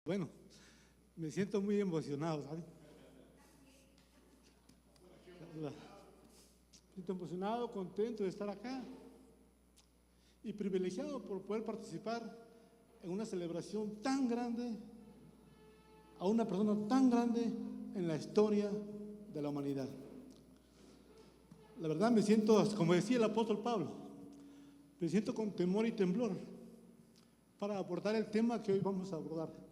Bueno, me siento muy emocionado, ¿sabes? Me siento emocionado, contento de estar acá y privilegiado por poder participar en una celebración tan grande, a una persona tan grande en la historia de la humanidad. La verdad me siento, como decía el apóstol Pablo, me siento con temor y temblor para abordar el tema que hoy vamos a abordar.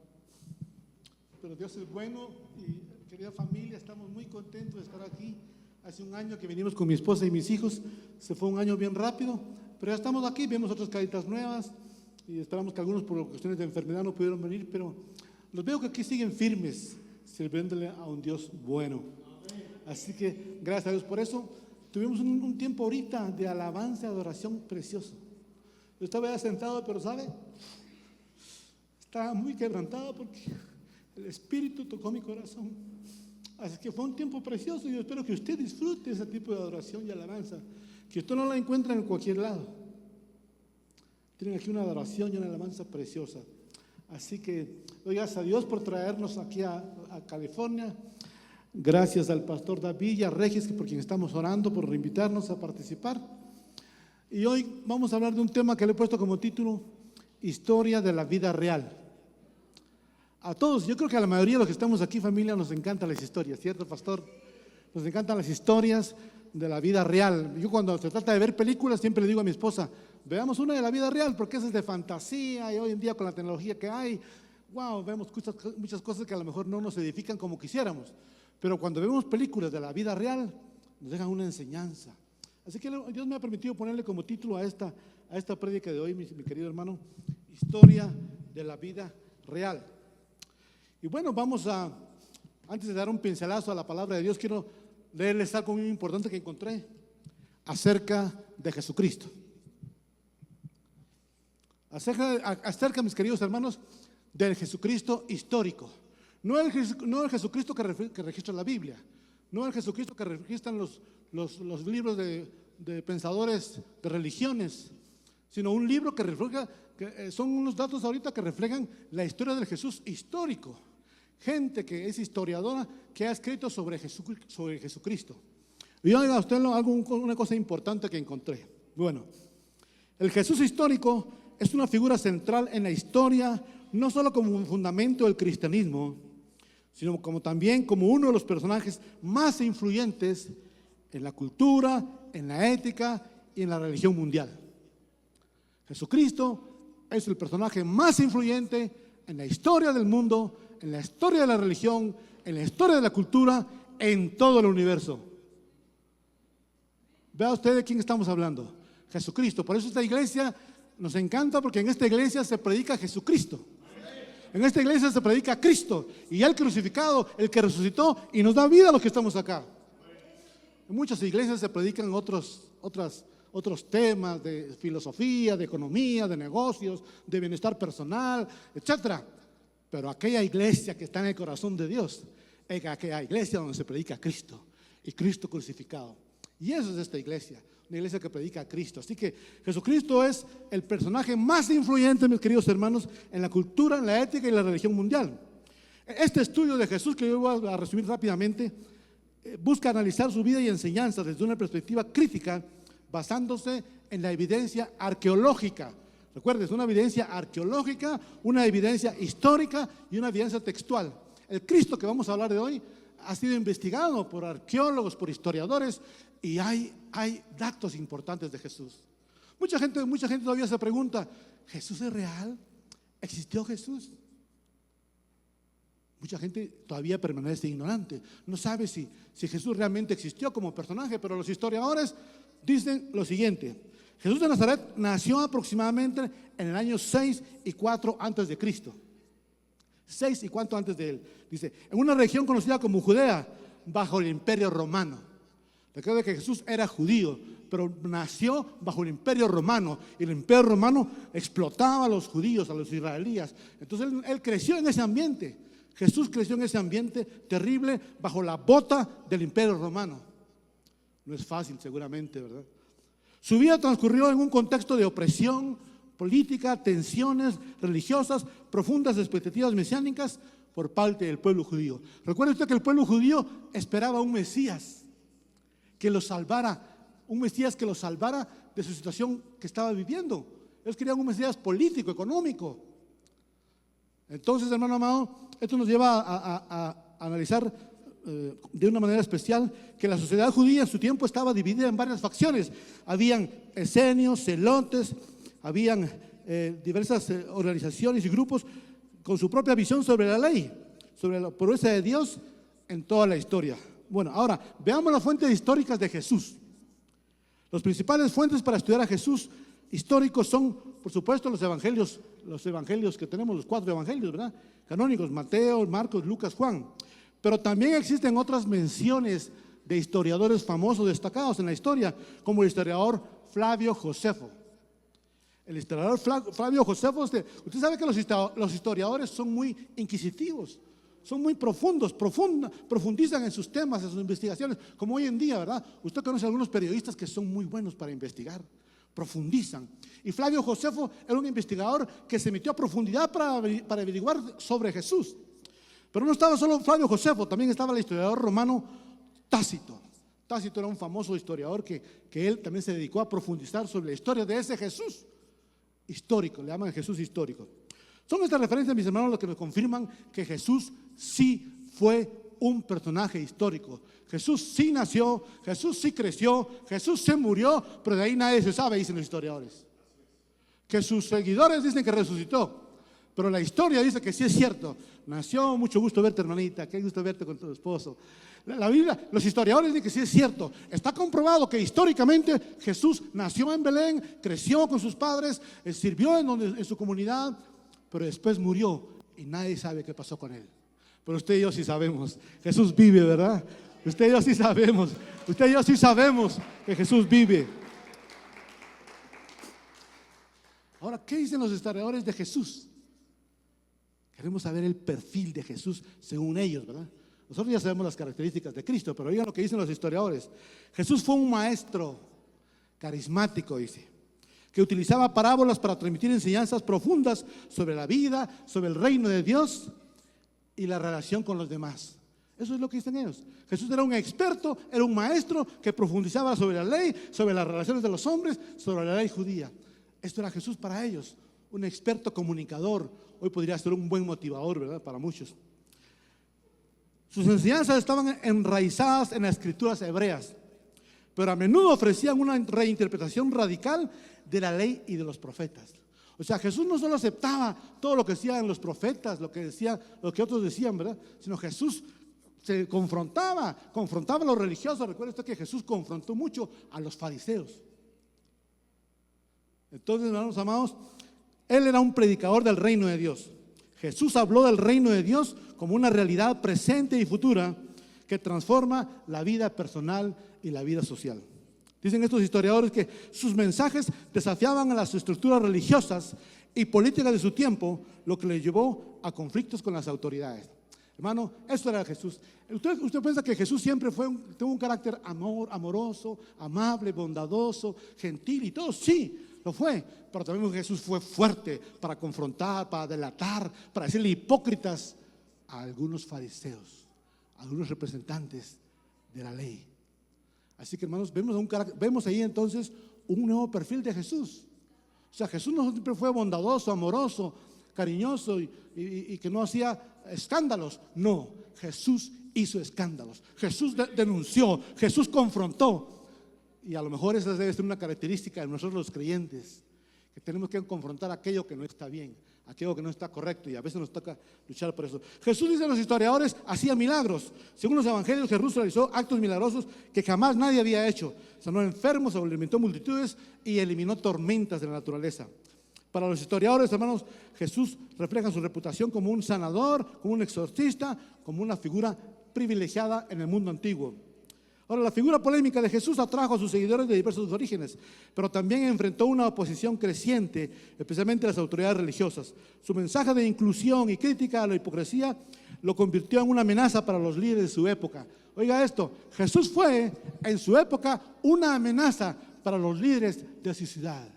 Pero Dios es bueno y, querida familia, estamos muy contentos de estar aquí. Hace un año que venimos con mi esposa y mis hijos, se fue un año bien rápido, pero ya estamos aquí, vemos otras caritas nuevas y esperamos que algunos por cuestiones de enfermedad no pudieron venir, pero los veo que aquí siguen firmes, sirviéndole a un Dios bueno. Así que gracias a Dios por eso. Tuvimos un tiempo ahorita de alabanza y adoración precioso. Yo estaba ya sentado, pero ¿sabe? Estaba muy quebrantado porque el Espíritu tocó mi corazón. Así que fue un tiempo precioso y yo espero que usted disfrute ese tipo de adoración y alabanza, que usted no la encuentra en cualquier lado. Tienen aquí una adoración y una alabanza preciosa. Así que doy gracias a Dios por traernos aquí a California. Gracias al pastor David y a Regis, por quien estamos orando, por invitarnos a participar. Y hoy vamos a hablar de un tema que le he puesto como título: Historia de la vida real. A todos, yo creo que a la mayoría de los que estamos aquí, familia, nos encantan las historias, ¿cierto, pastor? Nos encantan las historias de la vida real. Yo cuando se trata de ver películas siempre le digo a mi esposa, veamos una de la vida real, porque esa es de fantasía y hoy en día con la tecnología que hay, wow, vemos muchas cosas que a lo mejor no nos edifican como quisiéramos. Pero cuando vemos películas de la vida real, nos dejan una enseñanza. Así que Dios me ha permitido ponerle como título a esta prédica de hoy, mi querido hermano, Historia de la vida real. Y bueno, antes de dar un pincelazo a la palabra de Dios, quiero leerles algo muy importante que encontré acerca de Jesucristo. Acerca, mis queridos hermanos, del Jesucristo histórico. No el Jesucristo que registra la Biblia, no el Jesucristo que registran los libros de pensadores de religiones, sino un libro que refleja, son unos datos ahorita que reflejan la historia del Jesús histórico. Gente que es historiadora que ha escrito sobre Jesucristo. Y oiga usted una cosa importante que encontré. Bueno, el Jesús histórico es una figura central en la historia, no solo como un fundamento del cristianismo, sino como también como uno de los personajes más influyentes en la cultura, en la ética y en la religión mundial. Jesucristo es el personaje más influyente en la historia del mundo, en la historia de la religión, en la historia de la cultura, en todo el universo. Vea usted de quién estamos hablando, Jesucristo. Por eso esta iglesia nos encanta, porque en esta iglesia se predica Jesucristo. En esta iglesia se predica a Cristo y el crucificado, el que resucitó y nos da vida a los que estamos acá. En muchas iglesias se predican otros temas de filosofía, de economía, de negocios, de bienestar personal, etcétera. Pero aquella iglesia que está en el corazón de Dios es aquella iglesia donde se predica a Cristo y Cristo crucificado. Y eso es esta iglesia, una iglesia que predica a Cristo. Así que Jesucristo es el personaje más influyente, mis queridos hermanos, en la cultura, en la ética y la religión mundial. Este estudio de Jesús, que yo voy a resumir rápidamente, busca analizar su vida y enseñanza desde una perspectiva crítica, basándose en la evidencia arqueológica. Recuerden, es una evidencia arqueológica, una evidencia histórica y una evidencia textual. El Cristo que vamos a hablar de hoy ha sido investigado por arqueólogos, por historiadores, y hay datos importantes de Jesús. Mucha gente todavía se pregunta, ¿Jesús es real? ¿Existió Jesús? Mucha gente todavía permanece ignorante, no sabe si Jesús realmente existió como personaje, pero los historiadores dicen lo siguiente: Jesús de Nazaret nació aproximadamente en el año 6 y 4 antes de Cristo. 6 y 4 antes de él. Dice, en una región conocida como Judea, bajo el Imperio Romano. Recuerda que Jesús era judío, pero nació bajo el Imperio Romano. Y el Imperio Romano explotaba a los judíos, a los israelíes. Entonces él creció en ese ambiente. Jesús creció en ese ambiente terrible, bajo la bota del Imperio Romano. No es fácil, seguramente, ¿verdad? Su vida transcurrió en un contexto de opresión, política, tensiones religiosas, profundas expectativas mesiánicas por parte del pueblo judío. Recuerde usted que el pueblo judío esperaba un Mesías que los salvara, un Mesías que los salvara de su situación que estaba viviendo. Ellos querían un Mesías político, económico. Entonces, hermano amado, esto nos lleva a analizar de una manera especial que la sociedad judía en su tiempo estaba dividida en varias facciones. Habían esenios, celotes, habían diversas organizaciones y grupos con su propia visión sobre la ley, sobre la pureza de Dios en toda la historia. Bueno, ahora veamos las fuentes históricas de Jesús. Los principales fuentes para estudiar a Jesús históricos son, por supuesto, los evangelios que tenemos, los 4 evangelios, ¿verdad? Canónicos: Mateo, Marcos, Lucas, Juan. Pero también existen otras menciones de historiadores famosos destacados en la historia, como el historiador Flavio Josefo. El historiador Flavio Josefo, usted sabe que los historiadores son muy inquisitivos, son muy profundos, profundizan en sus temas, en sus investigaciones, como hoy en día, ¿verdad? Usted conoce a algunos periodistas que son muy buenos para investigar, profundizan. Y Flavio Josefo era un investigador que se metió a profundidad para averiguar sobre Jesús. Pero no estaba solo Flavio Josefo, también estaba el historiador romano Tácito. Tácito era un famoso historiador que él también se dedicó a profundizar sobre la historia de ese Jesús histórico, le llaman Jesús histórico. Son estas referencias, mis hermanos, los que nos confirman que Jesús sí fue un personaje histórico. Jesús sí nació, Jesús sí creció, Jesús se murió, pero de ahí nadie se sabe, dicen los historiadores. Que sus seguidores dicen que resucitó, pero la historia dice que sí es cierto. Nació, mucho gusto verte, hermanita, qué gusto verte con tu esposo. La Biblia, los historiadores dicen que sí es cierto. Está comprobado que históricamente Jesús nació en Belén, creció con sus padres, sirvió en su comunidad, pero después murió y nadie sabe qué pasó con él. Pero usted y yo sí sabemos. Jesús vive, ¿verdad? Usted y yo sí sabemos. Usted y yo sí sabemos que Jesús vive. Ahora, ¿qué dicen los historiadores de Jesús? Queremos saber el perfil de Jesús según ellos, ¿verdad? Nosotros ya sabemos las características de Cristo, pero oigan lo que dicen los historiadores. Jesús fue un maestro carismático, dice, que utilizaba parábolas para transmitir enseñanzas profundas sobre la vida, sobre el reino de Dios y la relación con los demás. Eso es lo que dicen ellos. Jesús era un experto, era un maestro que profundizaba sobre la ley, sobre las relaciones de los hombres, sobre la ley judía. Esto era Jesús para ellos, un experto comunicador. Hoy podría ser un buen motivador, ¿verdad? Para muchos. Sus enseñanzas estaban enraizadas en las escrituras hebreas, pero a menudo ofrecían una reinterpretación radical de la ley y de los profetas. O sea, Jesús no solo aceptaba todo lo que decían los profetas, lo que otros decían, ¿verdad? Sino Jesús se confrontaba a los religiosos. Recuerda usted que Jesús confrontó mucho a los fariseos. Entonces, hermanos amados, Él era un predicador del reino de Dios. Jesús habló del reino de Dios como una realidad presente y futura que transforma la vida personal y la vida social. Dicen estos historiadores que sus mensajes desafiaban a las estructuras religiosas y políticas de su tiempo, lo que le llevó a conflictos con las autoridades. Hermano, esto era Jesús. ¿Usted piensa que Jesús siempre tuvo un carácter amoroso, amable, bondadoso, gentil y todo? Sí, lo fue, pero también Jesús fue fuerte para confrontar, para delatar, para decirle hipócritas a algunos fariseos, a algunos representantes de la ley. Así que, hermanos, vemos ahí entonces un nuevo perfil de Jesús. O sea, Jesús no siempre fue bondadoso, amoroso, cariñoso y que no hacía escándalos. No, Jesús hizo escándalos. Jesús denunció, Jesús confrontó. Y a lo mejor esa debe ser una característica de nosotros los creyentes, que tenemos que confrontar aquello que no está bien, aquello que no está correcto, y a veces nos toca luchar por eso. Jesús, dicen los historiadores, hacía milagros. Según los evangelios, Jesús realizó actos milagrosos que jamás nadie había hecho. Sanó enfermos, alimentó multitudes y eliminó tormentas de la naturaleza. Para los historiadores, hermanos, Jesús refleja su reputación como un sanador, como un exorcista, como una figura privilegiada en el mundo antiguo. Ahora, la figura polémica de Jesús atrajo a sus seguidores de diversos orígenes, pero también enfrentó una oposición creciente, especialmente las autoridades religiosas. Su mensaje de inclusión y crítica a la hipocresía lo convirtió en una amenaza para los líderes de su época. Oiga esto, Jesús fue en su época una amenaza para los líderes de su ciudad.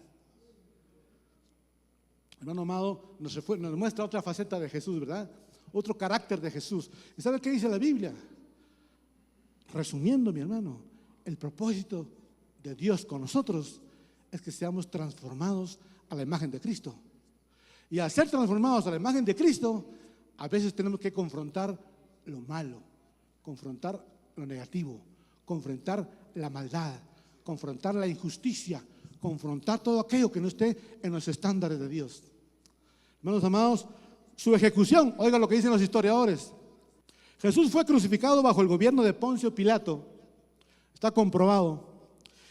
Hermano amado, nos muestra otra faceta de Jesús, ¿verdad? Otro carácter de Jesús. ¿Y sabe qué dice la Biblia? Resumiendo, mi hermano, el propósito de Dios con nosotros es que seamos transformados a la imagen de Cristo. Y al ser transformados a la imagen de Cristo, a veces tenemos que confrontar lo malo, confrontar lo negativo, confrontar la maldad, confrontar la injusticia, confrontar todo aquello que no esté en los estándares de Dios. Hermanos amados, su ejecución, oiga lo que dicen los historiadores. Jesús fue crucificado bajo el gobierno de Poncio Pilato. Está comprobado.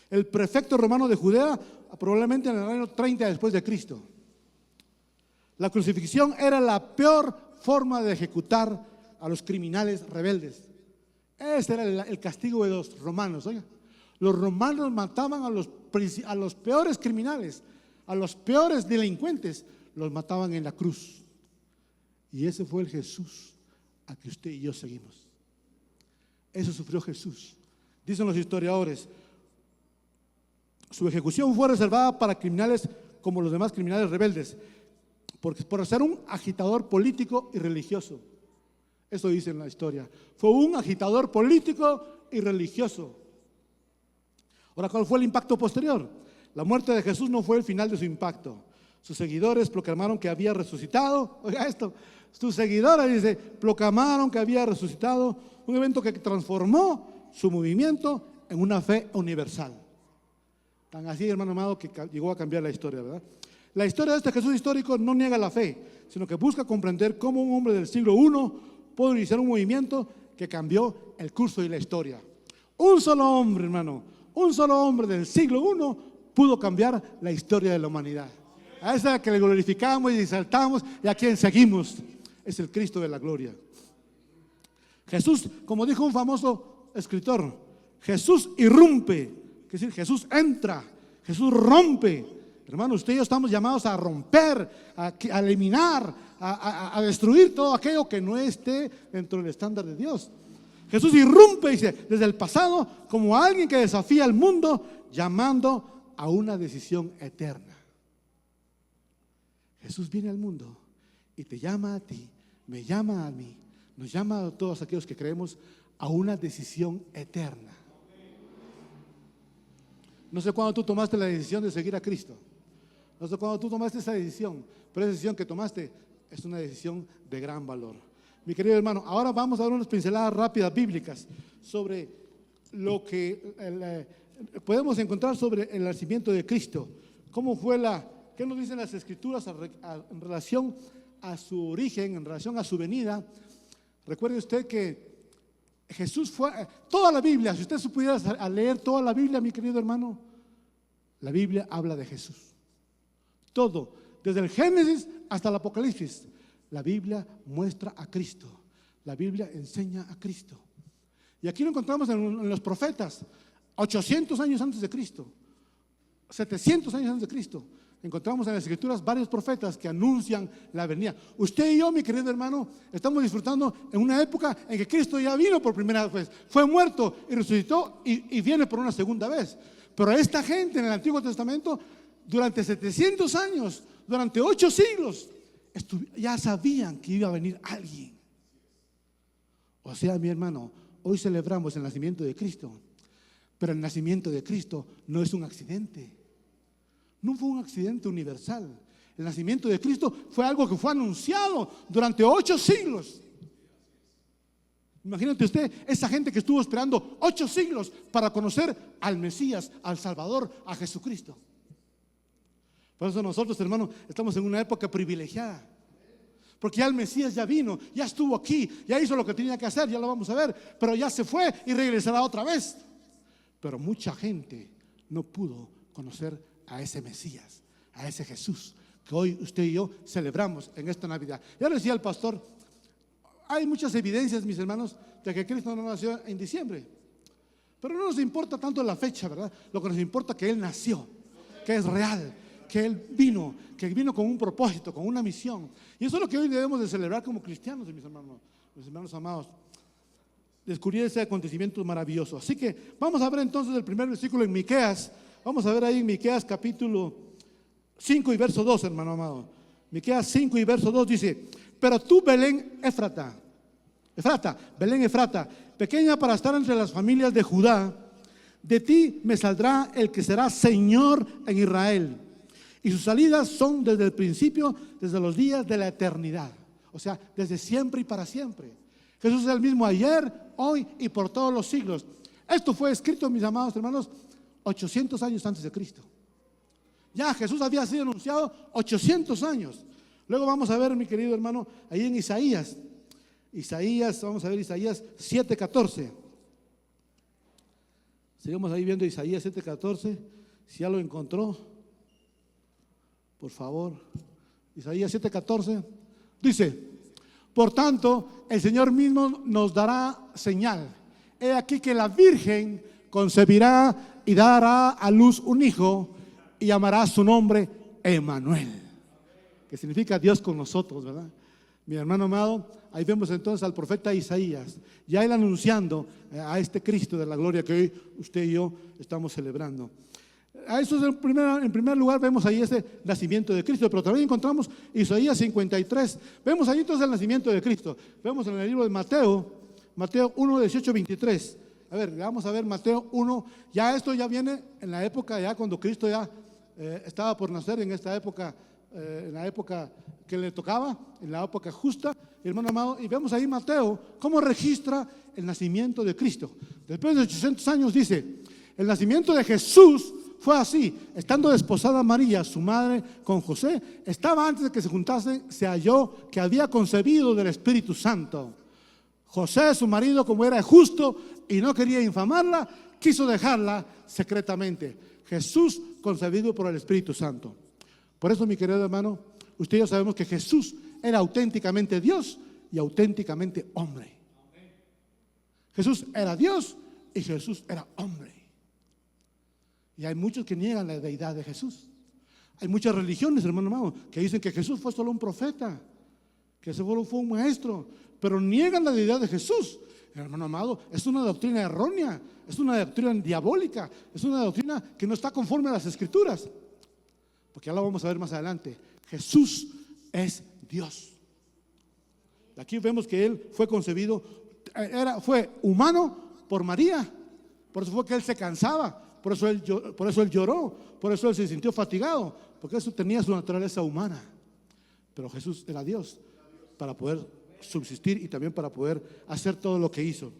El prefecto romano de Judea, probablemente en el año 30 después de Cristo. La crucifixión era la peor forma de ejecutar a los criminales rebeldes. Ese era el castigo de los romanos. Oiga, los romanos mataban a los peores criminales, a los peores delincuentes, los mataban en la cruz. Y ese fue el Jesús a que usted y yo seguimos. Eso sufrió Jesús. Dicen los historiadores, su ejecución fue reservada para criminales como los demás criminales rebeldes, por ser un agitador político y religioso. Eso dice en la historia. Fue un agitador político y religioso. Ahora, ¿cuál fue el impacto posterior? La muerte de Jesús no fue el final de su impacto. Sus seguidores proclamaron que había resucitado. Oiga esto, sus seguidores, dice, proclamaron que había resucitado, un evento que transformó su movimiento en una fe universal. Tan así, hermano amado, que llegó a cambiar la historia, ¿verdad? La historia de este Jesús histórico no niega la fe, sino que busca comprender cómo un hombre del siglo I pudo iniciar un movimiento que cambió el curso de la historia. Un solo hombre, hermano, un solo hombre del siglo I pudo cambiar la historia de la humanidad. A esa que le glorificamos y exaltamos y a quien seguimos es el Cristo de la gloria. Jesús, como dijo un famoso escritor, Jesús irrumpe, es decir, Jesús entra, Jesús rompe. Hermano, usted y yo estamos llamados a romper, a eliminar, a destruir todo aquello que no esté dentro del estándar de Dios. Jesús irrumpe, dice, desde el pasado como alguien que desafía al mundo, llamando a una decisión eterna. Jesús viene al mundo y te llama a ti, me llama a mí, nos llama a todos aquellos que creemos a una decisión eterna. No sé cuándo tú tomaste la decisión de seguir a Cristo. No sé cuándo tú tomaste esa decisión, pero esa decisión que tomaste es una decisión de gran valor. Mi querido hermano, ahora vamos a dar unas pinceladas rápidas bíblicas sobre lo que podemos encontrar sobre el nacimiento de Cristo. ¿Cómo fue qué nos dicen las Escrituras en relación a su origen, en relación a su venida? Recuerde usted que Jesús fue, toda la Biblia, si usted se pudiera leer toda la Biblia, mi querido hermano, la Biblia habla de Jesús. Todo, desde el Génesis hasta el Apocalipsis, la Biblia muestra a Cristo. La Biblia enseña a Cristo. Y aquí lo encontramos en los profetas, 800 años antes de Cristo, 700 años antes de Cristo. Encontramos en las Escrituras varios profetas que anuncian la venida. Usted y yo, mi querido hermano, estamos disfrutando en una época en que Cristo ya vino por primera vez, fue muerto y resucitó y viene por una segunda vez. Pero esta gente en el Antiguo Testamento, durante 700 años, durante 8 siglos, ya sabían que iba a venir alguien. O sea, mi hermano, hoy celebramos el nacimiento de Cristo, pero el nacimiento de Cristo no es un accidente. No fue un accidente universal. El nacimiento de Cristo fue algo que fue anunciado durante 8 siglos. Imagínate usted, esa gente que estuvo esperando 8 siglos para conocer al Mesías, al Salvador, a Jesucristo. Por eso nosotros, hermano, estamos en una época privilegiada. Porque ya el Mesías ya vino, ya estuvo aquí, ya hizo lo que tenía que hacer, ya lo vamos a ver. Pero ya se fue y regresará otra vez. Pero mucha gente no pudo conocer a ese Mesías, a ese Jesús que hoy usted y yo celebramos en esta Navidad. Ya lo decía el pastor, hay muchas evidencias, mis hermanos, de que Cristo no nació en diciembre. Pero no nos importa tanto la fecha, ¿verdad? Lo que nos importa es que Él nació, que es real, que Él vino con un propósito, con una misión. Y eso es lo que hoy debemos de celebrar como cristianos, mis hermanos amados. Descubrir ese acontecimiento maravilloso. Así que vamos a ver entonces el primer versículo en Miqueas. Vamos a ver ahí en Miqueas capítulo 5 y verso 2, hermano amado. Miqueas 5 y verso 2 dice: pero tú, Belén Efrata, Belén Efrata, pequeña para estar entre las familias de Judá, de ti me saldrá el que será Señor en Israel, y sus salidas son desde el principio, desde los días de la eternidad. O sea, desde siempre y para siempre. Jesús es el mismo ayer, hoy y por todos los siglos. Esto fue escrito, mis amados hermanos, 800 años antes de Cristo. Ya Jesús había sido anunciado 800 años. Luego vamos a ver, mi querido hermano, ahí en Isaías, vamos a ver Isaías 7:14. Seguimos ahí viendo Isaías 7:14. Si ya lo encontró, por favor. Isaías 7:14 dice: por tanto, el Señor mismo nos dará señal. He aquí que la Virgen concebirá y dará a luz un hijo, y llamará su nombre Emmanuel, que significa Dios con nosotros, ¿verdad? Mi hermano amado, ahí vemos entonces al profeta Isaías, ya él anunciando a este Cristo de la gloria que hoy usted y yo estamos celebrando. A eso en primer lugar vemos ahí ese nacimiento de Cristo, pero también encontramos Isaías 53. Vemos ahí entonces el nacimiento de Cristo. Vemos en el libro de Mateo 1, 18, 23. A ver, vamos a ver Mateo 1. Ya esto ya viene en la época, ya cuando Cristo ya estaba por nacer, en esta época, en la época que le tocaba, en la época justa, hermano amado. Y vemos ahí Mateo cómo registra el nacimiento de Cristo. Después de 800 años dice: el nacimiento de Jesús fue así: estando desposada María, su madre, con José, estaba antes de que se juntasen, se halló que había concebido del Espíritu Santo. José, su marido, como era justo y no quería infamarla, quiso dejarla secretamente. Jesús concebido por el Espíritu Santo. Por eso, mi querido hermano, usted y yo sabemos que Jesús era auténticamente Dios y auténticamente hombre. Jesús era Dios y Jesús era hombre. Y hay muchos que niegan la deidad de Jesús. Hay muchas religiones, hermano amado, que dicen que Jesús fue solo un profeta, que solo fue un maestro, pero niegan la deidad de Jesús. Hermano amado, es una doctrina errónea, es una doctrina diabólica, es una doctrina que no está conforme a las Escrituras, porque ya lo vamos a ver más adelante. Jesús es Dios. Aquí vemos que Él fue concebido, fue humano por María, por eso fue que Él se cansaba, por eso Él lloró, por eso Él se sintió fatigado, porque eso tenía su naturaleza humana. Pero Jesús era Dios para poder subsistir y también para poder hacer todo lo que hizo.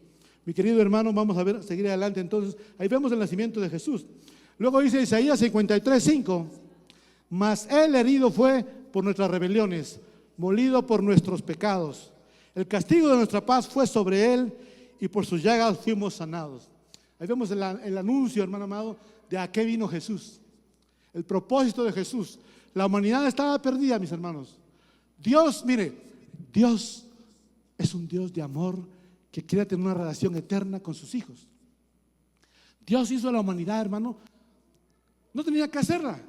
Mi querido hermano, vamos a ver, seguir adelante entonces. Ahí vemos el nacimiento de Jesús. Luego dice Isaías 53:5: mas Él herido fue por nuestras rebeliones, molido por nuestros pecados. El castigo de nuestra paz fue sobre Él, y por sus llagas fuimos sanados. Ahí vemos el anuncio, hermano amado, de a qué vino Jesús. El propósito de Jesús. La humanidad estaba perdida, mis hermanos. Dios, mire, Dios es un Dios de amor que quiere tener una relación eterna con sus hijos. Dios hizo a la humanidad, hermano. No tenía que hacerla.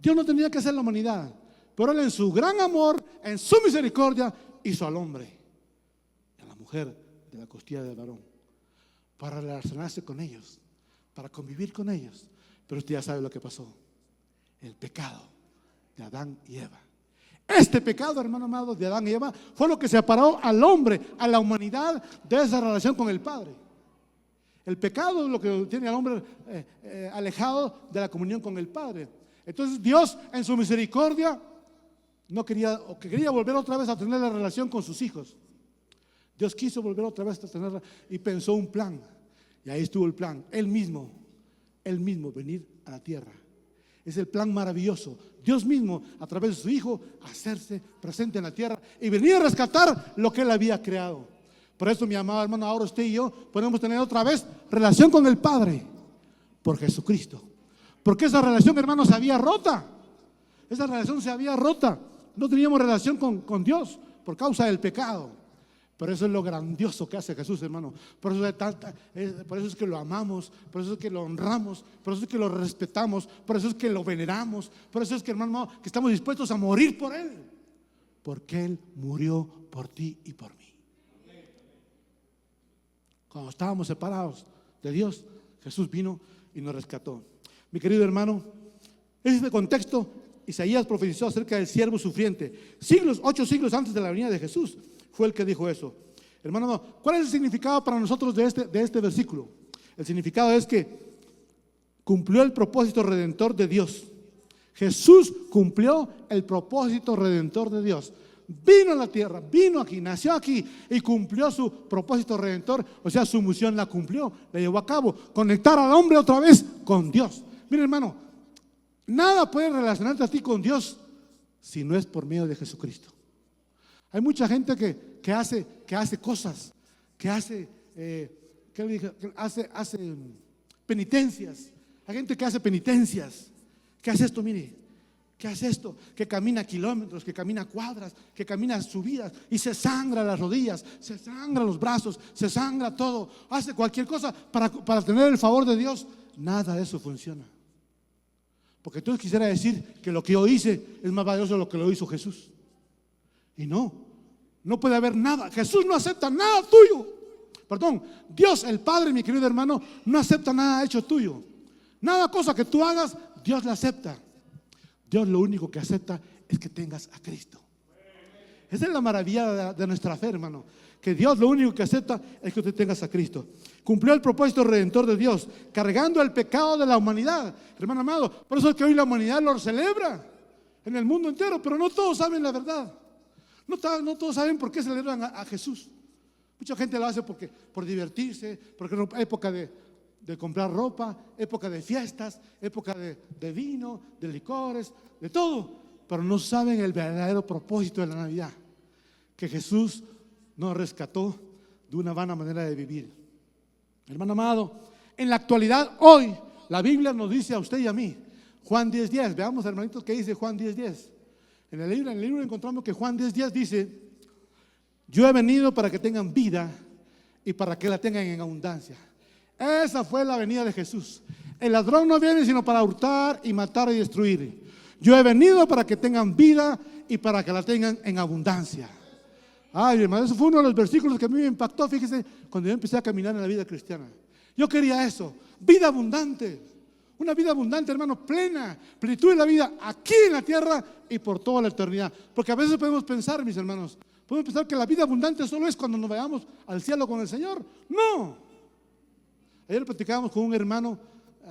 Dios no tenía que hacer la humanidad, pero Él en su gran amor, en su misericordia, hizo al hombre y a la mujer de la costilla del varón para relacionarse con ellos, para convivir con ellos. Pero usted ya sabe lo que pasó: el pecado de Adán y Eva. Este pecado, hermano amado, de Adán y Eva fue lo que separó al hombre, a la humanidad, de esa relación con el Padre. El pecado es lo que tiene al hombre alejado de la comunión con el Padre. Entonces Dios, en su misericordia, quería volver otra vez a tener la relación con sus hijos. Dios quiso volver otra vez a tenerla y pensó un plan. Y ahí estuvo el plan. Él mismo venir a la tierra. Es el plan maravilloso. Dios mismo, a través de su Hijo, hacerse presente en la tierra y venir a rescatar lo que Él había creado. Por eso, mi amado hermano, ahora usted y yo podemos tener otra vez relación con el Padre por Jesucristo. Porque esa relación, hermano, se había rota. Esa relación se había rota. No teníamos relación con Dios por causa del pecado. Pero eso es lo grandioso que hace Jesús, hermano. Por eso es que lo amamos, por eso es que lo honramos, por eso es que lo respetamos, por eso es que lo veneramos, por eso es que, hermano, que estamos dispuestos a morir por Él. Porque Él murió por ti y por mí. Cuando estábamos separados de Dios, Jesús vino y nos rescató. Mi querido hermano, ese es el contexto Isaías profetizó acerca del siervo sufriente. 8 siglos antes de la venida de Jesús fue el que dijo eso. Hermano, ¿cuál es el significado para nosotros de este versículo? El significado es que cumplió el propósito redentor de Dios. Jesús cumplió el propósito redentor de Dios. Vino a la tierra, vino aquí, nació aquí y cumplió su propósito redentor. O sea, su misión la cumplió, la llevó a cabo. Conectar al hombre otra vez con Dios. Mira, hermano, nada puede relacionarte a ti con Dios si no es por medio de Jesucristo. Hay mucha gente que hace cosas, que hace penitencias. Hay gente que hace penitencias, que hace esto, mire, que hace esto, que camina kilómetros, que camina cuadras, que camina subidas y se sangra las rodillas, se sangra los brazos, se sangra todo, hace cualquier cosa para tener el favor de Dios. Nada de eso funciona. Porque tú quisieras decir que lo que yo hice es más valioso de lo que lo hizo Jesús. Y no puede haber nada. Jesús no acepta nada tuyo. Perdón, Dios el Padre, mi querido hermano, no acepta nada hecho tuyo. Nada cosa que tú hagas, Dios la acepta. Dios lo único que acepta es que tengas a Cristo. Esa es la maravilla de nuestra fe, hermano. Que Dios lo único que acepta es que tú tengas a Cristo. Cumplió el propósito redentor de Dios, cargando el pecado de la humanidad. Hermano amado, por eso es que hoy la humanidad lo celebra en el mundo entero, pero no todos saben la verdad. No todos saben por qué celebran a Jesús. Mucha gente lo hace por divertirse, porque es época de comprar ropa, época de fiestas, época de vino, de licores, de todo. Pero no saben el verdadero propósito de la Navidad, que Jesús nos rescató de una vana manera de vivir. Hermano amado, en la actualidad, hoy, la Biblia nos dice a usted y a mí, Juan 10:10, veamos hermanitos qué dice Juan 10:10. En el libro encontramos que Juan 10:10 dice: yo he venido para que tengan vida y para que la tengan en abundancia. Esa fue la venida de Jesús. El ladrón no viene sino para hurtar y matar y destruir. Yo he venido para que tengan vida y para que la tengan en abundancia. Ay, hermano, eso fue uno de los versículos que a mí me impactó, fíjese, cuando yo empecé a caminar en la vida cristiana. Yo quería eso, vida abundante. Una vida abundante, hermano, plena, plenitud de la vida aquí en la tierra y por toda la eternidad. Porque a veces podemos pensar, mis hermanos, podemos pensar que la vida abundante solo es cuando nos vayamos al cielo con el Señor. No. Ayer platicábamos con un hermano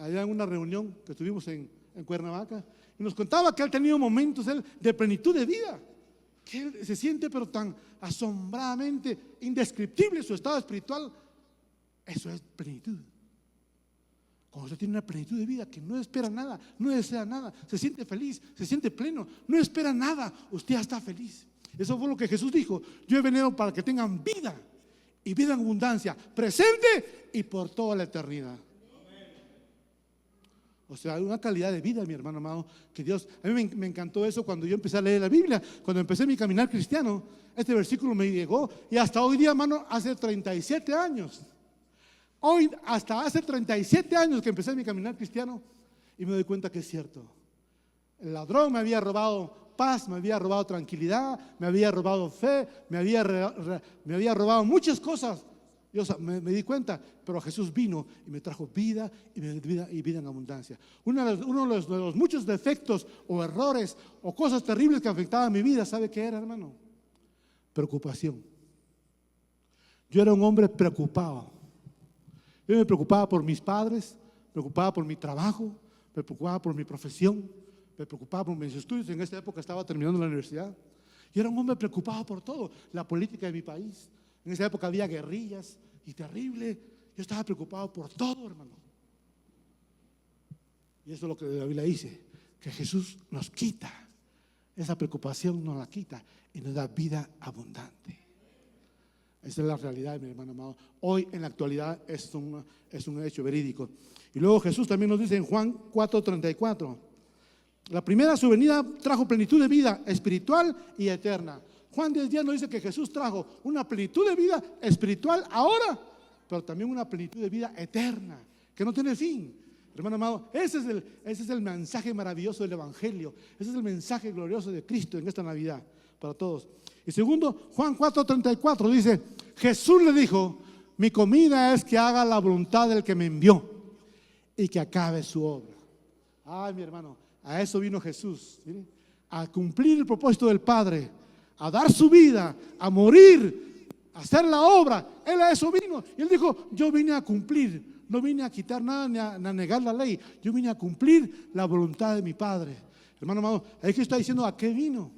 allá en una reunión que estuvimos en Cuernavaca y nos contaba que él tenía momentos de plenitud de vida, que él se siente pero tan asombradamente indescriptible su estado espiritual. Eso es plenitud. Cuando usted tiene una plenitud de vida que no espera nada, no desea nada, se siente feliz, se siente pleno, no espera nada, usted ya está feliz. Eso fue lo que Jesús dijo: yo he venido para que tengan vida y vida en abundancia, presente y por toda la eternidad. O sea, hay una calidad de vida, mi hermano amado, que Dios, a mí me encantó eso cuando yo empecé a leer la Biblia, cuando empecé mi caminar cristiano. Este versículo me llegó y hasta hoy día, hermano, hace 37 años. Hoy, hasta hace 37 años que empecé mi caminar cristiano y me doy cuenta que es cierto. El ladrón me había robado paz, me había robado tranquilidad, me había robado fe, me había robado muchas cosas. Yo me di cuenta, pero Jesús vino y me trajo vida y vida en abundancia. Uno de los muchos defectos o errores o cosas terribles que afectaban mi vida, ¿sabe qué era, hermano? Preocupación. Yo era un hombre preocupado. Yo me preocupaba por mis padres, me preocupaba por mi trabajo, me preocupaba por mi profesión, me preocupaba por mis estudios. En esta época estaba terminando la universidad. Yo era un hombre preocupado por todo, la política de mi país. En esa época había guerrillas y terrible. Yo estaba preocupado por todo, hermano. Y eso es lo que la Biblia dice, que Jesús nos quita esa preocupación, nos la quita y nos da vida abundante. Esa es la realidad, mi hermano amado. Hoy en la actualidad es un hecho verídico. Y luego Jesús también nos dice en Juan 4:34, la primera su venida trajo plenitud de vida espiritual y eterna. Juan 10:10 nos dice que Jesús trajo una plenitud de vida espiritual ahora, pero también una plenitud de vida eterna, que no tiene fin. Hermano amado, ese es el mensaje maravilloso del Evangelio. Ese es el mensaje glorioso de Cristo en esta Navidad para todos. Y segundo, Juan 4:34 dice, Jesús le dijo, mi comida es que haga la voluntad del que me envió y que acabe su obra. Ay, mi hermano, A eso vino Jesús, ¿sí? A cumplir el propósito del Padre, a dar su vida, a morir, a hacer la obra. Él a eso vino. Y Él dijo, yo vine a cumplir, no vine a quitar nada ni a negar la ley. Yo vine a cumplir la voluntad de mi Padre. Hermano amado, ahí que está diciendo a qué vino.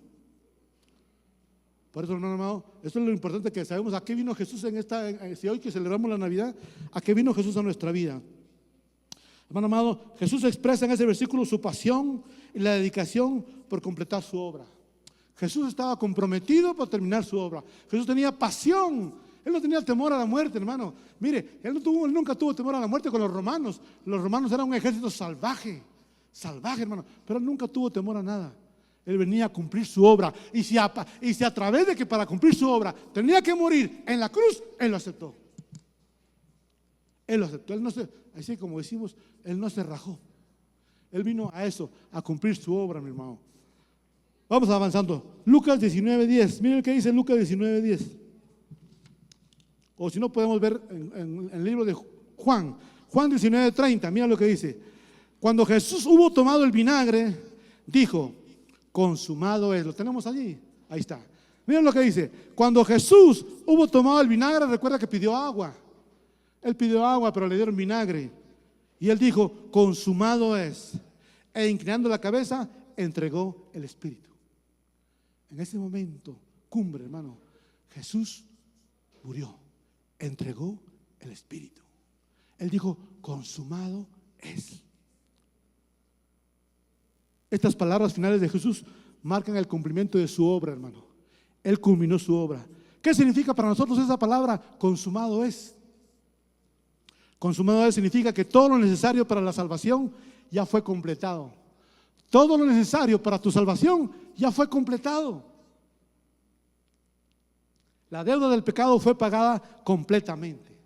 Por eso, hermano amado, esto es lo importante, que sabemos a qué vino Jesús si hoy que celebramos la Navidad, a qué vino Jesús a nuestra vida. Hermano amado, Jesús expresa en ese versículo su pasión y la dedicación por completar su obra. Jesús estaba comprometido por terminar su obra. Jesús tenía pasión. Él no tenía temor a la muerte, hermano. Mire, él nunca tuvo temor a la muerte con los romanos. Los romanos eran un ejército salvaje, hermano. Pero él nunca tuvo temor a nada. Él venía a cumplir su obra. Y si a través de que para cumplir su obra tenía que morir en la cruz, Él lo aceptó. Él lo aceptó. Él no se, así como decimos, Él no se rajó. Él vino a eso, a cumplir su obra, mi hermano. Vamos avanzando. Lucas 19:10. Miren lo que dice Lucas 19:10. O si no, podemos ver en el libro de Juan 19:30. Mira lo que dice. Cuando Jesús hubo tomado el vinagre, dijo, consumado es. Lo tenemos allí. Ahí está. Miren lo que dice. Cuando Jesús hubo tomado el vinagre, recuerda que pidió agua. Él pidió agua, pero le dieron vinagre. Y Él dijo, consumado es. E inclinando la cabeza, entregó el Espíritu. En ese momento, cumbre, hermano, Jesús murió, entregó el Espíritu. Él dijo, consumado es. Estas palabras finales de Jesús marcan el cumplimiento de su obra, hermano. Él culminó su obra. ¿Qué significa para nosotros esa palabra? Consumado es. Consumado es significa que todo lo necesario para la salvación ya fue completado. Todo lo necesario para tu salvación ya fue completado. La deuda del pecado fue pagada completamente.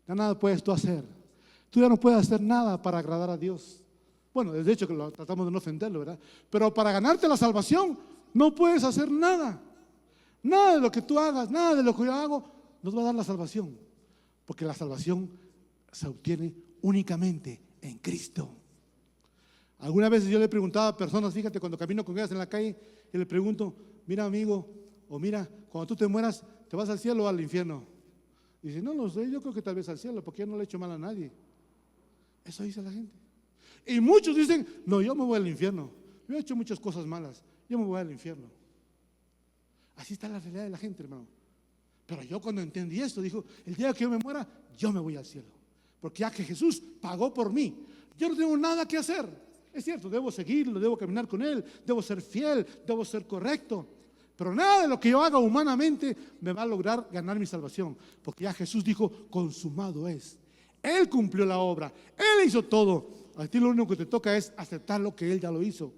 Ya nada puedes tú hacer. Tú ya no puedes hacer nada para agradar a Dios. Bueno, de hecho que lo tratamos de no ofenderlo, ¿verdad? Pero para ganarte la salvación no puedes hacer nada. Nada de lo que tú hagas, nada de lo que yo hago nos va a dar la salvación. Porque la salvación se obtiene únicamente en Cristo. Algunas veces yo le preguntaba a personas, fíjate, cuando camino con ellas en la calle, y le pregunto, mira amigo, o mira, cuando tú te mueras, ¿te vas al cielo o al infierno? Y dice, no lo sé, yo creo que tal vez al cielo, porque yo no le he hecho mal a nadie. Eso dice la gente. Y muchos dicen, no, yo me voy al infierno. Yo he hecho muchas cosas malas, yo me voy al infierno. Así está la realidad de la gente, hermano. Pero yo cuando entendí esto, dijo, el día que yo me muera, yo me voy al cielo. Porque ya que Jesús pagó por mí, yo no tengo nada que hacer. Es cierto, debo seguirlo, debo caminar con Él, debo ser fiel, debo ser correcto. Pero nada de lo que yo haga humanamente me va a lograr ganar mi salvación. Porque ya Jesús dijo, consumado es. Él cumplió la obra, Él hizo todo. A ti lo único que te toca es aceptar lo que Él ya lo hizo.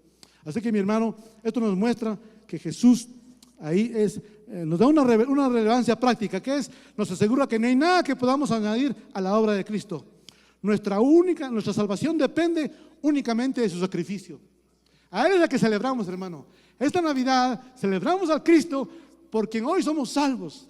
Así que mi hermano, esto nos muestra que Jesús ahí nos da una relevancia práctica, que es, nos asegura que no hay nada que podamos añadir a la obra de Cristo. Nuestra salvación depende únicamente de su sacrificio. A Él es la que celebramos, hermano. Esta Navidad celebramos al Cristo por quien hoy somos salvos.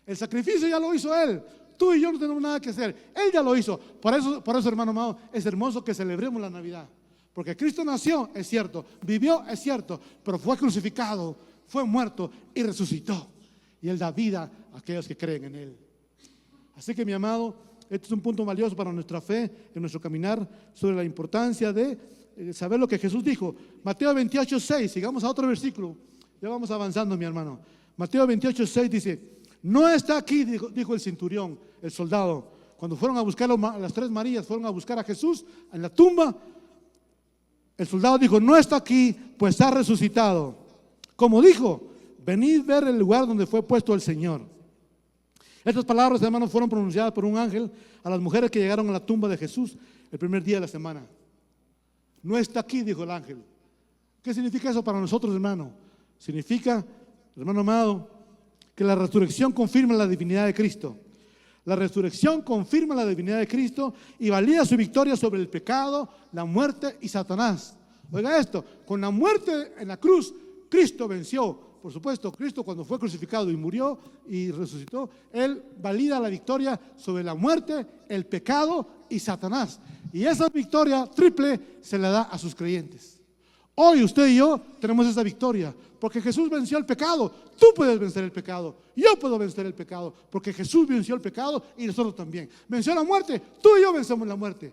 El sacrificio ya lo hizo Él. Tú y yo no tenemos nada que hacer. Él ya lo hizo. Por eso, hermano amado, es hermoso que celebremos la Navidad. Porque Cristo nació, es cierto. Vivió, es cierto. Pero fue crucificado, fue muerto y resucitó. Y Él da vida a aquellos que creen en Él. Así que, mi amado, este es un punto valioso para nuestra fe, en nuestro caminar, sobre la importancia de saber lo que Jesús dijo. Mateo 28:6, sigamos a otro versículo. Ya vamos avanzando, mi hermano. Mateo 28:6 dice, no está aquí, dijo el centurión, el soldado. Cuando fueron a buscar las tres Marías, fueron a buscar a Jesús en la tumba. El soldado dijo, no está aquí, pues ha resucitado. Como dijo, venid ver el lugar donde fue puesto el Señor. Estas palabras, hermanos, fueron pronunciadas por un ángel a las mujeres que llegaron a la tumba de Jesús el primer día de la semana. No está aquí, dijo el ángel. ¿Qué significa eso para nosotros, hermano? Significa, hermano amado, que la resurrección confirma la divinidad de Cristo. La resurrección confirma la divinidad de Cristo y valida su victoria sobre el pecado, la muerte y Satanás. Oiga esto, con la muerte en la cruz, Cristo venció. Por supuesto, Cristo cuando fue crucificado y murió y resucitó, Él valida la victoria sobre la muerte, el pecado y Satanás. Y esa victoria triple se la da a sus creyentes. Hoy usted y yo tenemos esa victoria, porque Jesús venció el pecado. Tú puedes vencer el pecado, yo puedo vencer el pecado, porque Jesús venció el pecado y nosotros también. Venció la muerte, tú y yo vencemos la muerte.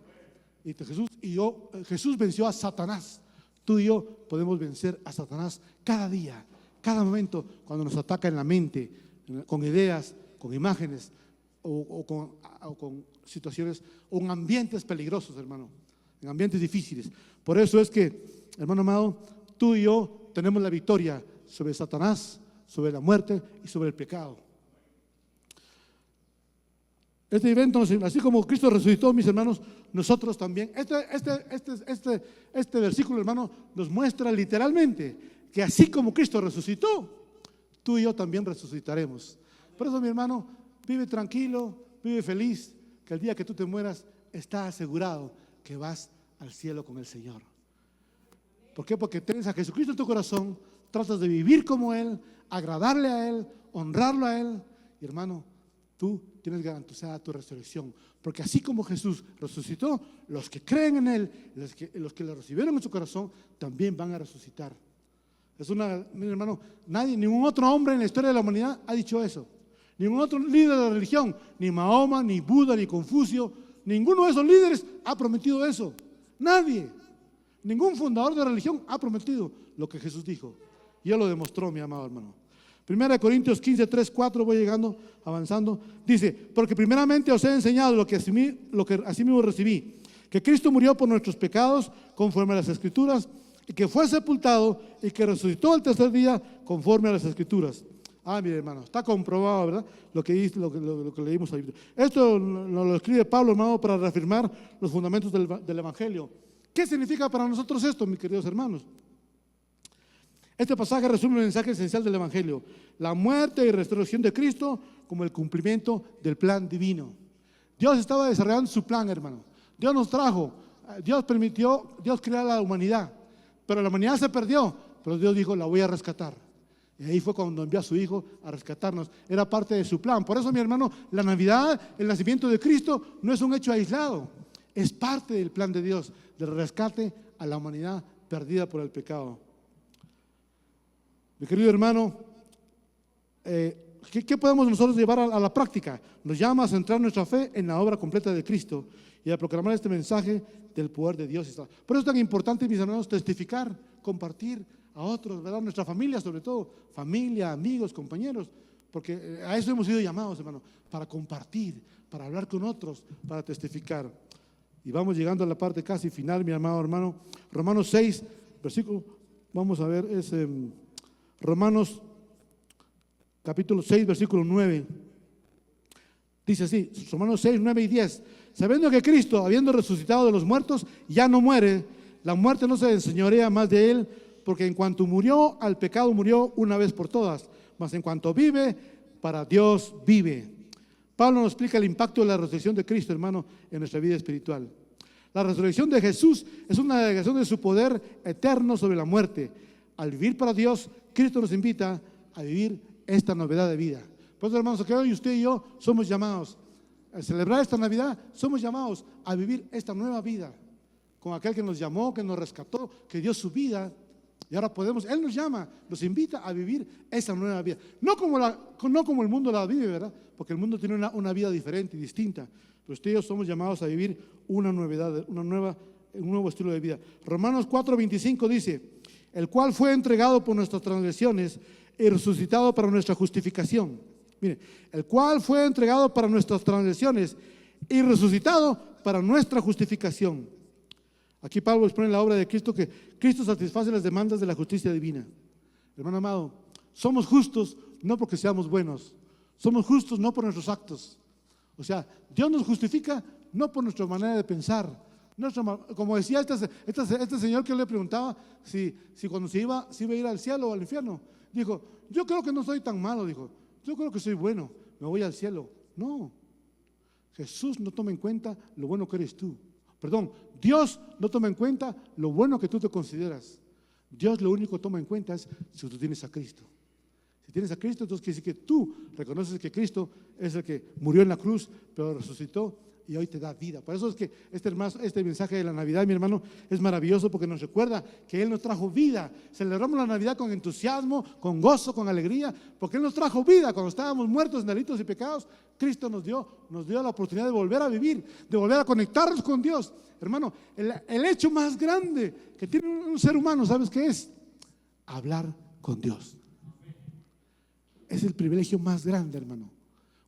Y Jesús venció a Satanás. Tú y yo podemos vencer a Satanás cada día, cada momento, cuando nos ataca en la mente, con ideas, con imágenes, o con situaciones, o en ambientes peligrosos, hermano, en ambientes difíciles. Por eso es que, hermano amado, tú y yo tenemos la victoria sobre Satanás, sobre la muerte y sobre el pecado. Este evento, así como Cristo resucitó, mis hermanos, nosotros también. Este versículo, hermano, nos muestra literalmente que así como Cristo resucitó, tú y yo también resucitaremos. Por eso, mi hermano, vive tranquilo, vive feliz, que el día que tú te mueras está asegurado que vas al cielo con el Señor. ¿Por qué? Porque tienes a Jesucristo en tu corazón, tratas de vivir como Él, agradarle a Él, honrarlo a Él. Y hermano, tú tienes garantizada tu resurrección, porque así como Jesús resucitó, los que creen en Él, los que lo recibieron en su corazón, también van a resucitar. Mi hermano, ningún otro hombre en la historia de la humanidad ha dicho eso. Ningún otro líder de la religión, ni Mahoma, ni Buda, ni Confucio, ninguno de esos líderes ha prometido eso. Nadie, ningún fundador de religión ha prometido lo que Jesús dijo. Y Él lo demostró, mi amado hermano. 1 Corintios 15, 3, 4, voy llegando, avanzando. Dice, porque primeramente os he enseñado lo que asimismo recibí, que Cristo murió por nuestros pecados conforme a las Escrituras, y que fue sepultado y que resucitó el tercer día conforme a las Escrituras. Mire, hermano, está comprobado, ¿verdad? Lo que leímos ahí. Esto lo escribe Pablo, hermano, para reafirmar los fundamentos del Evangelio. ¿Qué significa para nosotros esto, mis queridos hermanos? Este pasaje resume el mensaje esencial del Evangelio: la muerte y resurrección de Cristo como el cumplimiento del plan divino. Dios estaba desarrollando su plan, hermano. Dios nos trajo, Dios permitió, Dios creó a la humanidad, pero la humanidad se perdió, pero Dios dijo, la voy a rescatar. Y ahí fue cuando envió a su Hijo a rescatarnos. Era parte de su plan. Por eso, mi hermano, la Navidad, el nacimiento de Cristo, no es un hecho aislado. Es parte del plan de Dios, del rescate a la humanidad perdida por el pecado. Mi querido hermano, ¿qué podemos nosotros llevar a la práctica? Nos llama a centrar nuestra fe en la obra completa de Cristo y a proclamar este mensaje del poder de Dios. Por eso es tan importante, mis hermanos, testificar, compartir a otros, ¿verdad? Nuestra familia, sobre todo, familia, amigos, compañeros, porque a eso hemos sido llamados, hermano, para compartir, para hablar con otros, para testificar. Y vamos llegando a la parte casi final, mi amado hermano. Romanos 6, versículo, vamos a ver, es Romanos capítulo 6, versículo 9. Dice así, Romanos 6, 9 y 10. Sabiendo que Cristo, habiendo resucitado de los muertos, ya no muere, la muerte no se enseñorea más de él, porque en cuanto murió al pecado, murió una vez por todas, mas en cuanto vive, para Dios vive. Pablo nos explica el impacto de la resurrección de Cristo, hermano, en nuestra vida espiritual. La resurrección de Jesús es una delegación de su poder eterno sobre la muerte. Al vivir para Dios, Cristo nos invita a vivir esta novedad de vida. Por eso, hermanos, que hoy usted y yo somos llamados a celebrar esta Navidad, somos llamados a vivir esta nueva vida con aquel que nos llamó, que nos rescató, que dio su vida. Y ahora Él nos llama, nos invita a vivir esa nueva vida. No como el mundo la vive, ¿verdad? Porque el mundo tiene una vida diferente y distinta. Pero usted y yo somos llamados a vivir una novedad, un nuevo estilo de vida. Romanos 4:25 dice, el cual fue entregado por nuestras transgresiones y resucitado para nuestra justificación. Mire, el cual fue entregado para nuestras transgresiones y resucitado para nuestra justificación. Aquí Pablo expone la obra de Cristo, que Cristo satisface las demandas de la justicia divina. Hermano amado, somos justos no porque seamos buenos, somos justos no por nuestros actos. O sea, Dios nos justifica no por nuestra manera de pensar. Como decía este señor que le preguntaba si cuando se iba a ir al cielo o al infierno, dijo, yo creo que no soy tan malo, dijo, yo creo que soy bueno, me voy al cielo. No, Jesús no toma en cuenta lo bueno que eres tú. Perdón, Dios no toma en cuenta lo bueno que tú te consideras. Dios lo único que toma en cuenta es si tú tienes a Cristo. Si tienes a Cristo, entonces quiere decir que tú reconoces que Cristo es el que murió en la cruz, pero resucitó y hoy te da vida. Por eso es que este mensaje de la Navidad, mi hermano, es maravilloso porque nos recuerda que Él nos trajo vida. Celebramos la Navidad con entusiasmo, con gozo, con alegría, porque Él nos trajo vida. Cuando estábamos muertos en delitos y pecados, Cristo nos dio la oportunidad de volver a vivir, de volver a conectarnos con Dios. Hermano, el hecho más grande que tiene un ser humano, ¿sabes qué es? Hablar con Dios. Es el privilegio más grande, hermano,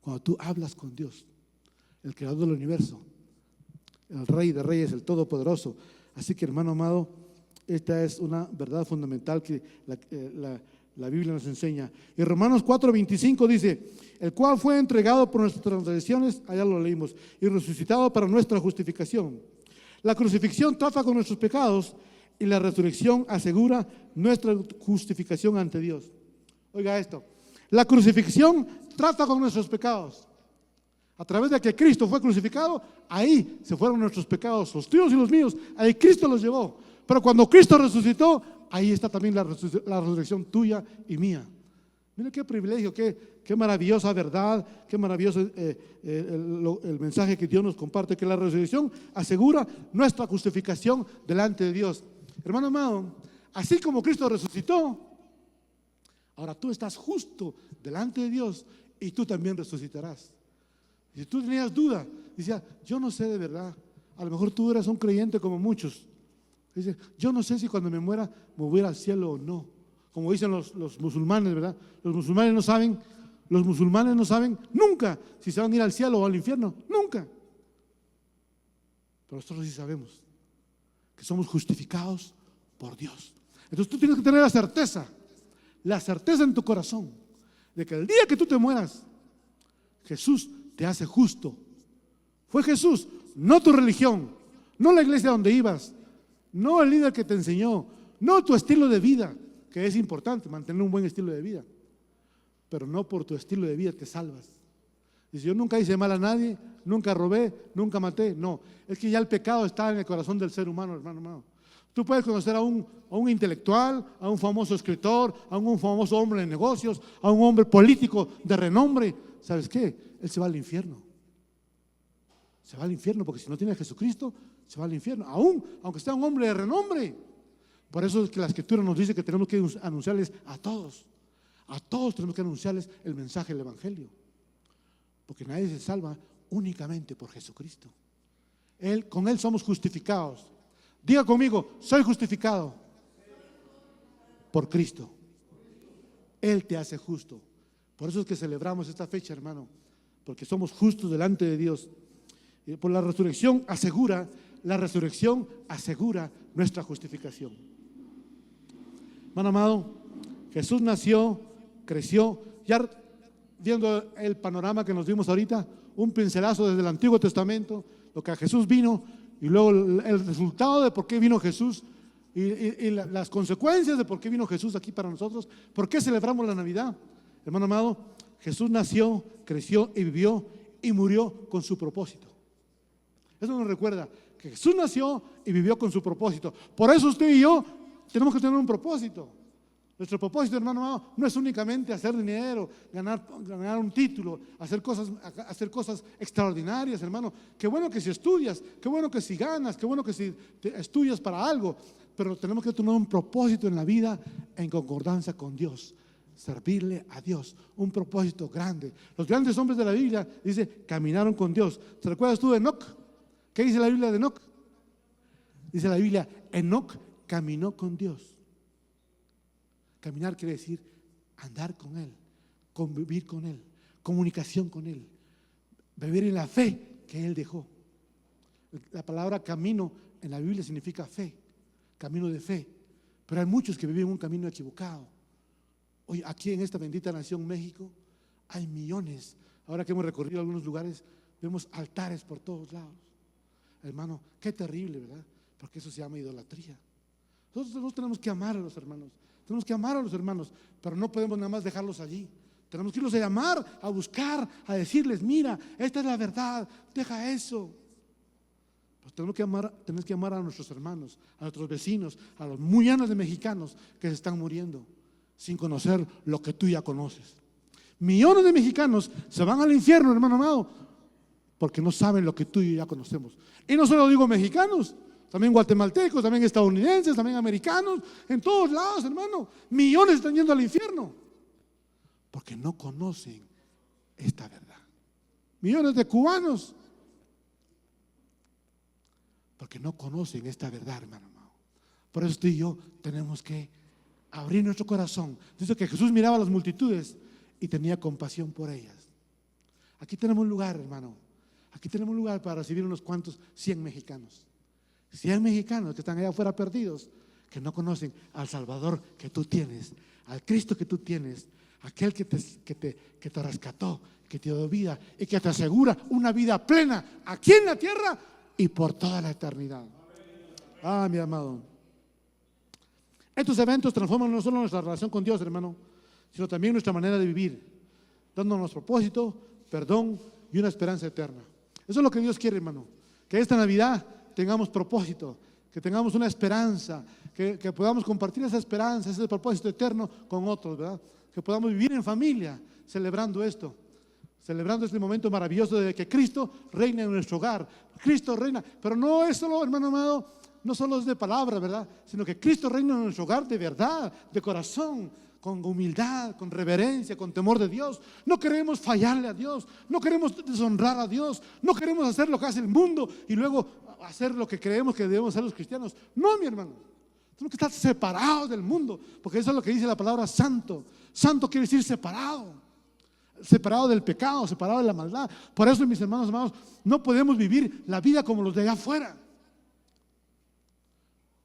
cuando tú hablas con Dios, el creador del universo, el Rey de Reyes, el Todopoderoso. Así que, hermano amado, esta es una verdad fundamental que la Biblia nos enseña. Y Romanos 4:25 dice: el cual fue entregado por nuestras transgresiones, allá lo leímos, y resucitado para nuestra justificación. La crucifixión trata con nuestros pecados y la resurrección asegura nuestra justificación ante Dios. Oiga esto, la crucifixión trata con nuestros pecados. A través de que Cristo fue crucificado, ahí se fueron nuestros pecados, los tuyos y los míos, ahí Cristo los llevó. Pero cuando Cristo resucitó, ahí está también la resurrección tuya y mía. Mira qué privilegio, qué maravillosa verdad, qué maravilloso el mensaje que Dios nos comparte, que la resurrección asegura nuestra justificación delante de Dios. Hermano amado, así como Cristo resucitó, ahora tú estás justo delante de Dios y tú también resucitarás. Si tú tenías duda, decía, yo no sé de verdad, a lo mejor tú eres un creyente como muchos. Dice, yo no sé si cuando me muera me voy a ir al cielo o no. Como dicen los musulmanes, ¿verdad? Los musulmanes no saben nunca si se van a ir al cielo o al infierno, nunca. Pero nosotros sí sabemos que somos justificados por Dios. Entonces tú tienes que tener la certeza en tu corazón de que el día que tú te mueras, Jesús te hace justo. Fue Jesús, no tu religión, no la iglesia donde ibas, no el líder que te enseñó, no tu estilo de vida, que es importante, mantener un buen estilo de vida, pero no por tu estilo de vida te salvas. Dice, yo nunca hice mal a nadie, nunca robé, nunca maté. No, es que ya el pecado está en el corazón del ser humano, hermano. Tú puedes conocer a un intelectual, a un famoso escritor, a un famoso hombre de negocios, a un hombre político de renombre. ¿Sabes qué? Él se va al infierno. Se va al infierno porque si no tiene a Jesucristo, se va al infierno, aunque sea un hombre de renombre. Por eso es que la Escritura nos dice que tenemos que anunciarles a todos tenemos que anunciarles el mensaje del Evangelio, porque nadie se salva únicamente por Jesucristo. Con Él somos justificados. Diga conmigo, soy justificado por Cristo. Él te hace justo. Por eso es que celebramos esta fecha, hermano, porque somos justos delante de Dios. Y por la resurrección asegura nuestra justificación. Hermano amado, Jesús nació, creció, ya viendo el panorama que nos dimos ahorita, un pincelazo desde el Antiguo Testamento, lo que a Jesús vino, y luego el resultado de por qué vino Jesús y las consecuencias de por qué vino Jesús aquí para nosotros, por qué celebramos la Navidad. Hermano amado, Jesús nació, creció y vivió y murió con su propósito. Eso nos recuerda que Jesús nació y vivió con su propósito. Por eso usted y yo tenemos que tener un propósito. Nuestro propósito, hermano amado, no es únicamente hacer dinero, ganar un título, hacer cosas extraordinarias, hermano. Qué bueno que si estudias, qué bueno que si ganas, qué bueno que si estudias para algo, pero tenemos que tener un propósito en la vida en concordancia con Dios, servirle a Dios, un propósito grande. Los grandes hombres de la Biblia, dice, caminaron con Dios. ¿Te recuerdas tú de Enoc? ¿Qué dice la Biblia de Enoc? Dice la Biblia, Enoc caminó con Dios. Caminar quiere decir andar con Él, convivir con Él, comunicación con Él, vivir en la fe que Él dejó. La palabra camino en la Biblia significa fe, camino de fe, pero hay muchos que viven un camino equivocado. Hoy aquí en esta bendita nación México hay millones. Ahora que hemos recorrido algunos lugares, vemos altares por todos lados. Hermano, qué terrible, ¿verdad? Porque eso se llama idolatría. Nosotros tenemos que amar a los hermanos. Tenemos que amar a los hermanos, pero no podemos nada más dejarlos allí. Tenemos que irlos a llamar, a buscar, a decirles, mira, esta es la verdad, deja eso. Pues tenemos que amar a nuestros hermanos, a nuestros vecinos, a los millones de mexicanos que se están muriendo sin conocer lo que tú ya conoces. Millones de mexicanos se van al infierno, hermano amado, porque no saben lo que tú y yo ya conocemos. Y no solo digo mexicanos, también guatemaltecos, también estadounidenses, también americanos, en todos lados, hermano. Millones están yendo al infierno porque no conocen esta verdad. Millones de cubanos porque no conocen esta verdad, hermano. Por eso tú y yo tenemos que abrir nuestro corazón. Dice que Jesús miraba a las multitudes y tenía compasión por ellas. Aquí tenemos lugar, hermano. Aquí tenemos lugar para recibir unos cuantos 100 mexicanos. 100 mexicanos que están allá afuera perdidos, que no conocen al Salvador que tú tienes, al Cristo que tú tienes, aquel que te rescató, que te dio vida y que te asegura una vida plena aquí en la tierra y por toda la eternidad. Ah, mi amado. Estos eventos transforman no solo nuestra relación con Dios, hermano, sino también nuestra manera de vivir, dándonos propósito, perdón y una esperanza eterna. Eso es lo que Dios quiere, hermano, que esta Navidad tengamos propósito, que tengamos una esperanza, que podamos compartir esa esperanza, ese propósito eterno con otros, ¿verdad? Que podamos vivir en familia celebrando esto, celebrando este momento maravilloso de que Cristo reina en nuestro hogar. Cristo reina, pero no es solo, hermano amado, no solo es de palabra, ¿verdad? Sino que Cristo reina en nuestro hogar de verdad, de corazón, con humildad, con reverencia, con temor de Dios. No queremos fallarle a Dios, no queremos deshonrar a Dios, no queremos hacer lo que hace el mundo y luego hacer lo que creemos que debemos hacer los cristianos. No, mi hermano, tenemos que estar separados del mundo, porque eso es lo que dice la palabra santo. Santo quiere decir separado, separado del pecado, separado de la maldad. Por eso, mis hermanos amados, no podemos vivir la vida como los de allá afuera.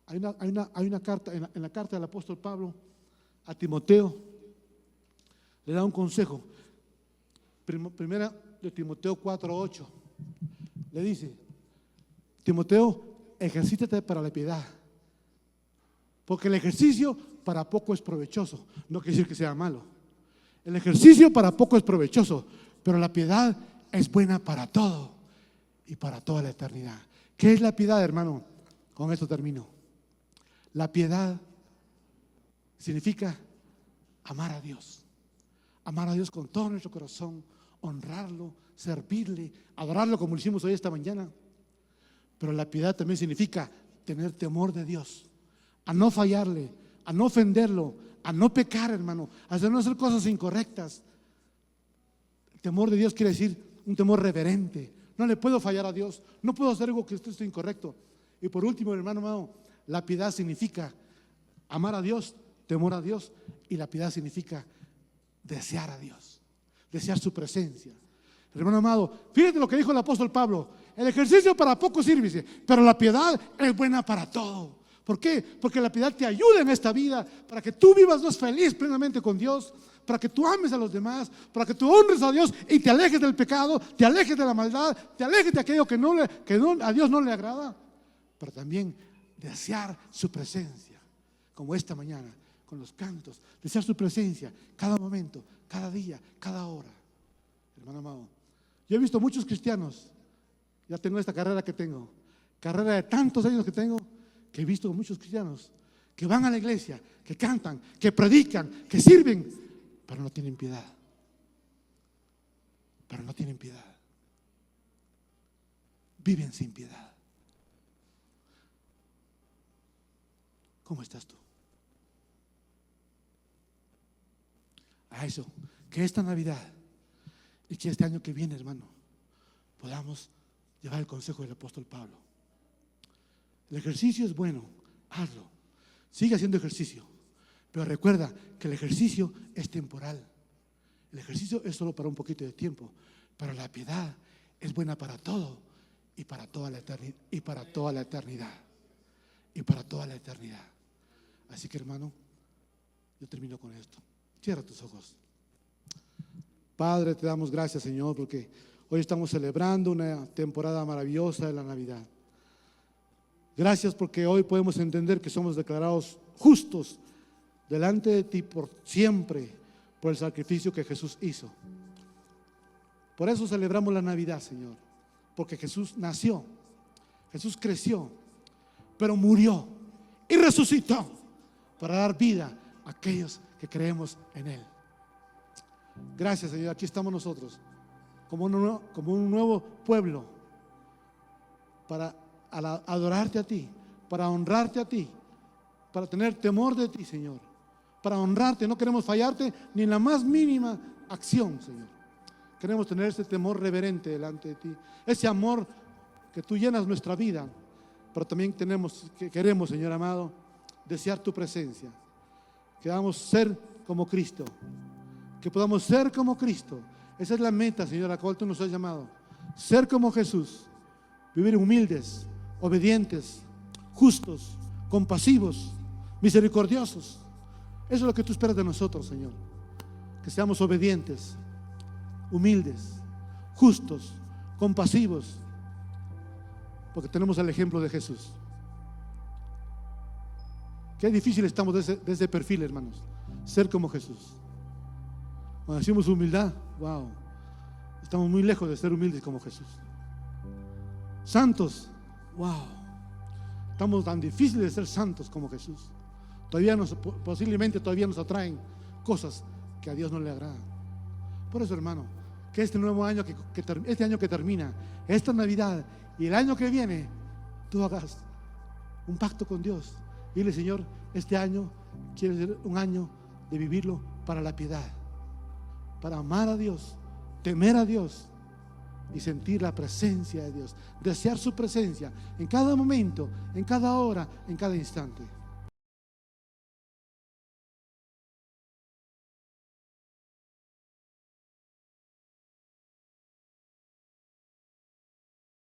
Hay una carta, en la carta del apóstol Pablo a Timoteo, le da un consejo. Primera de Timoteo 4:8, le dice: Timoteo, ejercítate para la piedad, porque el ejercicio para poco es provechoso. No quiere decir que sea malo. El ejercicio para poco es provechoso, pero la piedad es buena para todo y para toda la eternidad. ¿Qué es la piedad, hermano? Con esto termino. La piedad significa amar a Dios con todo nuestro corazón, honrarlo, servirle, adorarlo como lo hicimos hoy esta mañana. Pero la piedad también significa tener temor de Dios, a no fallarle, a no ofenderlo, a no pecar, hermano, a no hacer cosas incorrectas. El temor de Dios quiere decir un temor reverente. No le puedo fallar a Dios, no puedo hacer algo que esté incorrecto. Y por último, hermano amado, la piedad significa amar a Dios, temor a Dios, y la piedad significa desear a Dios, desear su presencia. Hermano amado, fíjate lo que dijo el apóstol Pablo: el ejercicio para poco sirve, pero la piedad es buena para todo. ¿Por qué? Porque la piedad te ayuda en esta vida para que tú vivas Dios feliz plenamente con Dios, para que tú ames a los demás, para que tú honres a Dios y te alejes del pecado, te alejes de la maldad, te alejes de aquello que a Dios no le agrada, pero también desear su presencia, como esta mañana con los cantos, desear su presencia cada momento, cada día, cada hora. Hermano amado, yo he visto muchos cristianos, ya tengo esta carrera que tengo, carrera de tantos años que tengo, que he visto muchos cristianos que van a la iglesia, que cantan, que predican, que sirven, pero no tienen piedad. Pero no tienen piedad. Viven sin piedad. ¿Cómo estás tú? A eso, que esta Navidad y que este año que viene, hermano, podamos llevar el consejo del apóstol Pablo. El ejercicio es bueno, hazlo, sigue haciendo ejercicio, pero recuerda que el ejercicio es temporal. El ejercicio es solo para un poquito de tiempo, pero la piedad es buena para todo y para toda la eternidad, y para toda la eternidad, y para toda la eternidad. Así que, hermano, yo termino con esto. Cierra tus ojos. Padre, te damos gracias, Señor, porque hoy estamos celebrando una temporada maravillosa de la Navidad. Gracias porque hoy podemos entender que somos declarados justos delante de ti por siempre, por el sacrificio que Jesús hizo. Por eso celebramos la Navidad, Señor, porque Jesús nació, Jesús creció, pero murió y resucitó para dar vida a aquellos que creemos en Él. Gracias, Señor. Aquí estamos nosotros como un nuevo pueblo para adorarte a ti, para honrarte a ti, para tener temor de ti, Señor, para honrarte. No queremos fallarte ni en la más mínima acción, Señor. Queremos tener ese temor reverente delante de ti, ese amor que tú llenas nuestra vida, pero también queremos, Señor amado, desear tu presencia, que podamos ser como Cristo, que podamos ser como Cristo. Esa es la meta, Señor, a la cual tú nos has llamado, ser como Jesús, vivir humildes, obedientes, justos, compasivos, misericordiosos. Eso es lo que tú esperas de nosotros, Señor, que seamos obedientes, humildes, justos, compasivos, porque tenemos el ejemplo de Jesús. Qué difícil estamos de ese perfil, hermanos, ser como Jesús. Cuando decimos humildad, wow, estamos muy lejos de ser humildes como Jesús. Santos, wow, estamos tan difíciles de ser santos como Jesús. Posiblemente todavía nos atraen cosas que a Dios no le agradan. Por eso, hermano, que este nuevo año este año que termina, esta Navidad y el año que viene, tú hagas un pacto con Dios y dile: Señor, este año quiero ser un año de vivirlo para la piedad, para amar a Dios, temer a Dios y sentir la presencia de Dios, desear su presencia en cada momento, en cada hora, en cada instante.